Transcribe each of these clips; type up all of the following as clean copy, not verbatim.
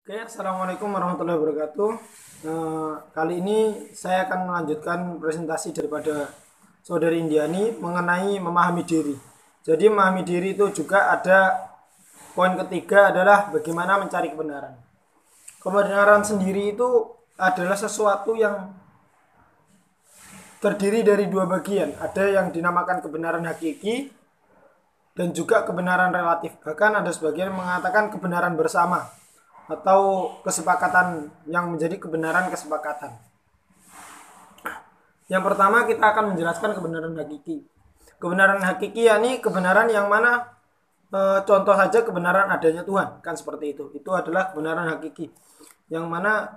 Oke, assalamualaikum warahmatullahi wabarakatuh. Kali ini saya akan melanjutkan presentasi daripada Saudari Indiani mengenai memahami diri. Jadi memahami diri itu juga ada poin ketiga adalah bagaimana mencari kebenaran. Kebenaran sendiri itu adalah sesuatu yang terdiri dari dua bagian. Ada yang dinamakan kebenaran hakiki dan juga kebenaran relatif. Bahkan ada sebagian mengatakan kebenaran bersama atau kesepakatan yang menjadi kebenaran kesepakatan. Yang pertama kita akan menjelaskan kebenaran hakiki. Kebenaran hakiki yakni kebenaran yang mana contoh saja kebenaran adanya Tuhan, kan seperti itu. Itu adalah kebenaran hakiki. Yang mana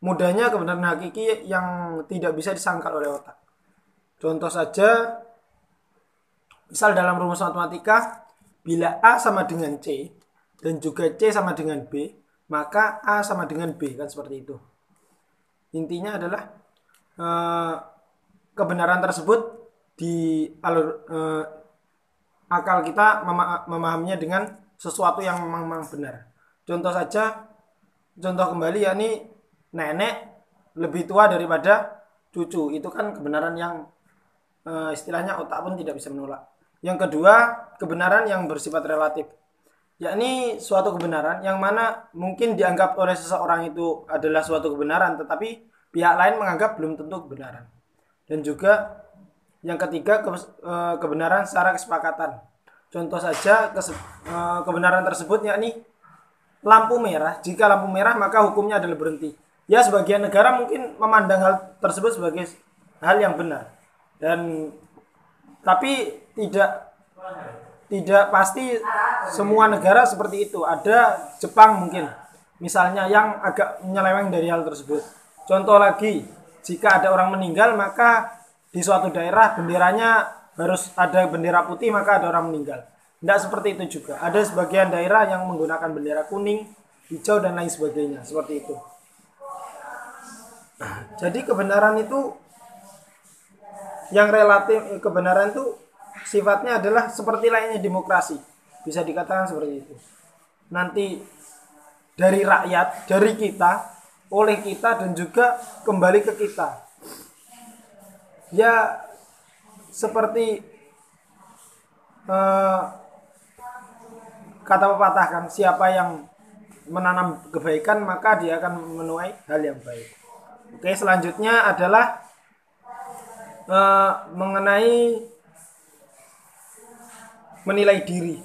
mudahnya kebenaran hakiki yang tidak bisa disangkal oleh otak. Contoh saja misal dalam rumus matematika bila A sama dengan C dan juga C sama dengan B, maka A sama dengan B, kan seperti itu. Intinya adalah kebenaran tersebut di akal kita memahaminya dengan sesuatu yang memang benar. Contoh saja, contoh kembali yakni nenek lebih tua daripada cucu. Itu kan kebenaran yang istilahnya otak pun tidak bisa menolak. Yang kedua, kebenaran yang bersifat relatif, yakni suatu kebenaran yang mana mungkin dianggap oleh seseorang itu adalah suatu kebenaran, tetapi pihak lain menganggap belum tentu kebenaran. Dan juga yang ketiga, kebenaran secara kesepakatan. Contoh saja kebenaran tersebut yakni lampu merah. Jika lampu merah maka hukumnya adalah berhenti. Ya, sebagian negara mungkin memandang hal tersebut sebagai hal yang benar. Dan tapi tidak pasti semua negara seperti itu. Ada Jepang mungkin misalnya yang agak menyeleweng dari hal tersebut. Contoh lagi, jika ada orang meninggal maka di suatu daerah benderanya harus ada bendera putih, maka ada orang meninggal. Tidak seperti itu juga. Ada sebagian daerah yang menggunakan bendera kuning, hijau dan lain sebagainya, seperti itu. Jadi kebenaran itu yang relatif, kebenaran itu sifatnya adalah seperti layaknya demokrasi, bisa dikatakan seperti itu. Nanti dari rakyat, dari kita, oleh kita dan juga kembali ke kita. Ya seperti kata pepatah kan, siapa yang menanam kebaikan maka dia akan menuai hal yang baik. Oke, selanjutnya adalah mengenai menilai diri.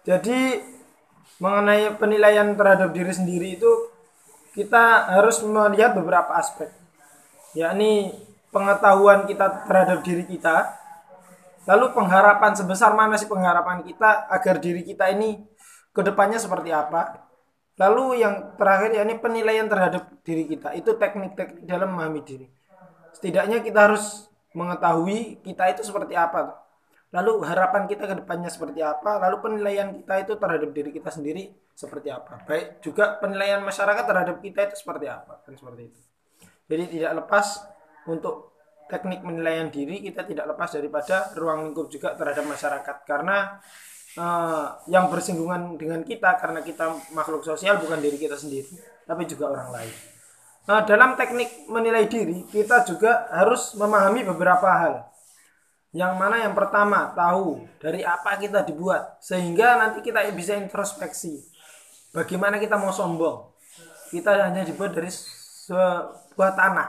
Jadi mengenai penilaian terhadap diri sendiri itu kita harus melihat beberapa aspek, yakni pengetahuan kita terhadap diri kita, lalu pengharapan sebesar mana sih pengharapan kita agar diri kita ini kedepannya seperti apa, lalu yang terakhir yakni penilaian terhadap diri kita. Itu teknik-teknik dalam memahami diri. Setidaknya kita harus mengetahui kita itu seperti apa, lalu harapan kita ke depannya seperti apa, lalu penilaian kita itu terhadap diri kita sendiri seperti apa, baik juga penilaian masyarakat terhadap kita itu seperti apa, kan seperti itu. Jadi tidak lepas untuk teknik penilaian diri, kita tidak lepas daripada ruang lingkup juga terhadap masyarakat, karena yang bersinggungan dengan kita, karena kita makhluk sosial, bukan diri kita sendiri tapi juga orang lain. Dalam teknik menilai diri kita juga harus memahami beberapa hal. Yang mana yang pertama, tahu dari apa kita dibuat, sehingga nanti kita bisa introspeksi. Bagaimana kita mau sombong? Kita hanya dibuat dari sebuah tanah.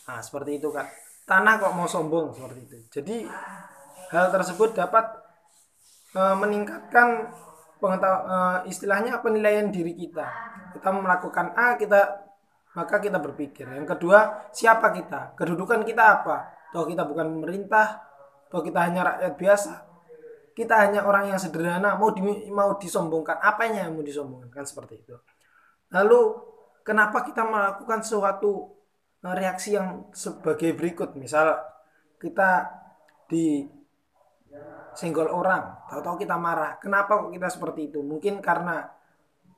Nah, seperti itu kan. Tanah kok mau sombong, seperti itu. Jadi hal tersebut dapat meningkatkan istilahnya penilaian diri kita. Kita melakukan A, maka kita berpikir. Yang kedua, siapa kita? Kedudukan kita apa? Toh kita bukan pemerintah, toh kita hanya rakyat biasa. Kita hanya orang yang sederhana, mau disombongkan, apanya yang mau disombongkan, kan seperti itu. Lalu kenapa kita melakukan suatu reaksi yang sebagai berikut? Misal kita disenggol orang, tahu-tahu kita marah. Kenapa kok kita seperti itu? Mungkin karena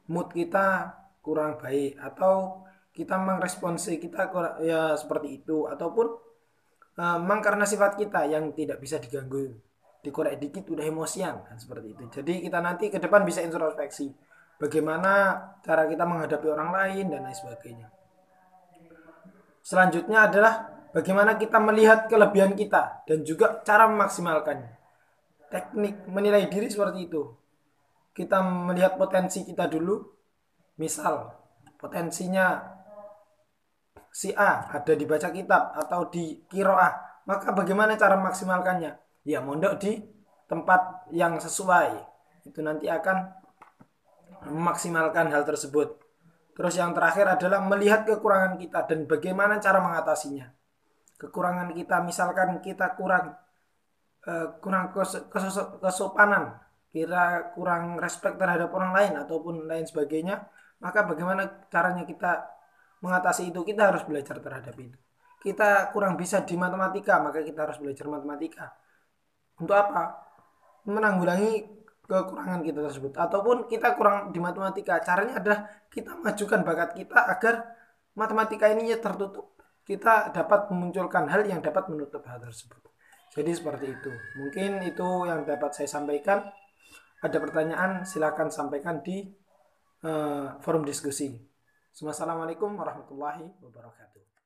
mood kita kurang baik, atau kita meresponsi kita ya seperti itu, ataupun memang karena sifat kita yang tidak bisa diganggu, dikorek dikit udah emosian, kan seperti itu. Jadi kita nanti ke depan bisa introspeksi, bagaimana cara kita menghadapi orang lain dan lain sebagainya. Selanjutnya adalah bagaimana kita melihat kelebihan kita dan juga cara memaksimalkannya. Teknik menilai diri seperti itu. Kita melihat potensi kita dulu. Misal potensinya si A ada di baca kitab atau di kiroah, maka bagaimana cara memaksimalkannya? Ya mondok di tempat yang sesuai, itu nanti akan memaksimalkan hal tersebut. Terus yang terakhir adalah melihat kekurangan kita dan bagaimana cara mengatasinya. Kekurangan kita, misalkan kita kurang kesopanan, kira kurang respect terhadap orang lain ataupun lain sebagainya, maka bagaimana caranya kita mengatasi itu? Kita harus belajar terhadap itu. Kita kurang bisa di matematika, maka kita harus belajar matematika. Untuk apa? Menanggulangi kekurangan kita tersebut. Ataupun kita kurang di matematika, caranya adalah kita majukan bakat kita agar matematika ini tertutup. Kita dapat memunculkan hal yang dapat menutup hal tersebut. Jadi seperti itu. Mungkin itu yang dapat saya sampaikan. Ada pertanyaan silakan sampaikan di forum diskusi. Assalamualaikum warahmatullahi wabarakatuh.